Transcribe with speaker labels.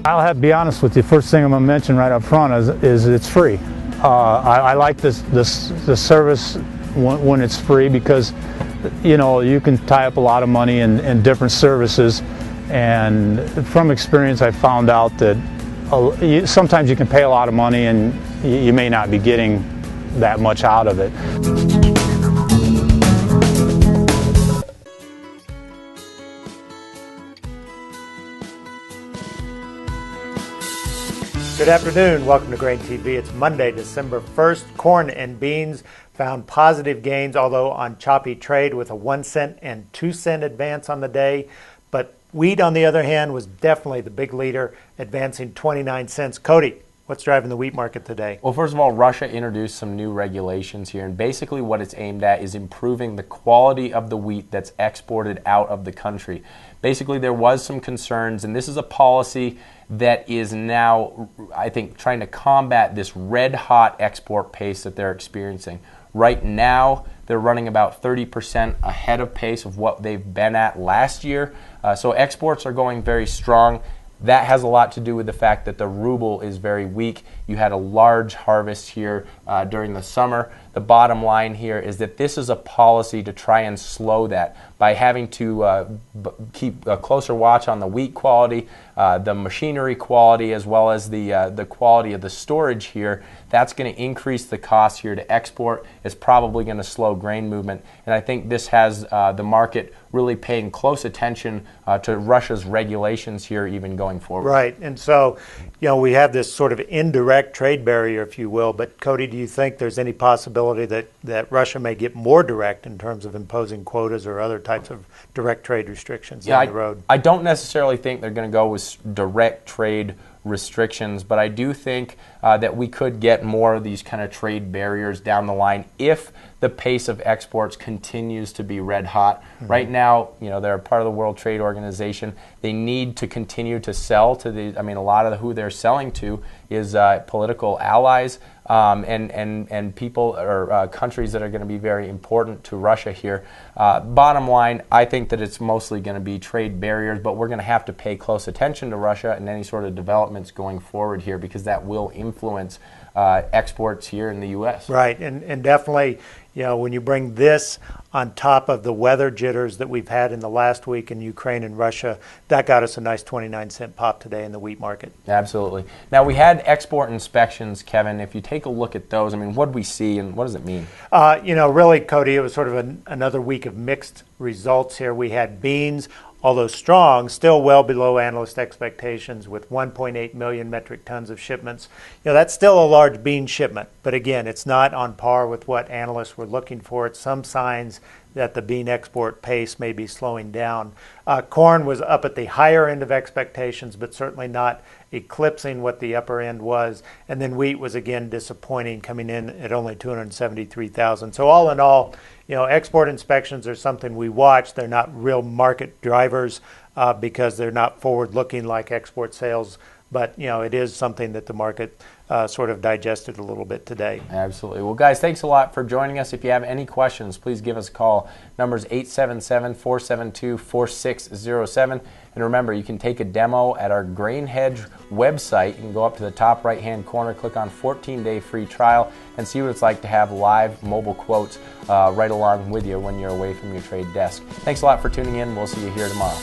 Speaker 1: I'll have to be honest with you. First thing I'm going to mention right up front is it's free. I like the service when it's free because, you know, you can tie up a lot of money in different services, and from experience I found out that sometimes you can pay a lot of money and you may not be getting that much out of it.
Speaker 2: Good afternoon. Welcome to GrainTV. It's Monday, December 1st. Corn and beans found positive gains, although on choppy trade with a 1 cent and 2 cent advance on the day. But wheat, on the other hand, was definitely the big leader, advancing 29 cents. Cody, what's driving the wheat market today?
Speaker 3: Well, first of all, Russia introduced some new regulations here, and basically what it's aimed at is improving the quality of the wheat that's exported out of the country. Basically, there was some concerns, and this is a policy that is now, I think, trying to combat this red-hot export pace that they're experiencing. Right now, they're running about 30% ahead of pace of what they've been at last year. So exports are going very strong. That has a lot to do with the fact that the ruble is very weak. You had a large harvest here during the summer. The bottom line here is that this is a policy to try and slow that by having to keep a closer watch on the wheat quality, the machinery quality, as well as the quality of the storage here. That's going to increase the cost here to export. It's probably going to slow grain movement. And I think this has the market really paying close attention to Russia's regulations here even going forward.
Speaker 2: Right. And so, you know, we have this sort of indirect trade barrier, if you will. But, Cody, do you think there's any possibility that Russia may get more direct in terms of imposing quotas or other types of direct trade restrictions down the road?
Speaker 3: I don't necessarily think they're going to go with direct trade restrictions, but I do think that we could get more of these kind of trade barriers down the line if the pace of exports continues to be red hot. Mm-hmm. Right now, you know, they're part of the World Trade Organization. They need to continue to sell to the, I mean, a lot of who they're selling to is political allies and people or countries that are going to be very important to Russia here. Bottom line, I think that it's mostly going to be trade barriers, but we're going to have to pay close attention to Russia and any sort of developments going forward here because that will influence exports here in the U.S.
Speaker 2: Right, and definitely, you know, when you bring this on top of the weather jitters that we've had in the last week in Ukraine and Russia, that got us a nice 29-cent pop today in the wheat market.
Speaker 3: Absolutely. Now, we had export inspections, Kevin. If you take a look at those, I mean, what did we see and what does it mean?
Speaker 2: You know, really, Cody, it was sort of another week of mixed results here. We had beans, although strong, still well below analyst expectations with 1.8 million metric tons of shipments. You know, that's still a large bean shipment, but again, it's not on par with what analysts were looking for. It's some signs that the bean export pace may be slowing down. Corn was up at the higher end of expectations, but certainly not eclipsing what the upper end was. And then wheat was again disappointing, coming in at only 273,000. So all in all, you know, export inspections are something we watch. They're not real market drivers because they're not forward-looking like export sales. But, you know, it is something that the market sort of digested a little bit today.
Speaker 3: Absolutely. Well, guys, thanks a lot for joining us. If you have any questions, please give us a call. Number's 877-472-4607. And remember, you can take a demo at our Grain Hedge website. You can go up to the top right-hand corner, click on 14-day free trial, and see what it's like to have live mobile quotes right along with you when you're away from your trade desk. Thanks a lot for tuning in. We'll see you here tomorrow.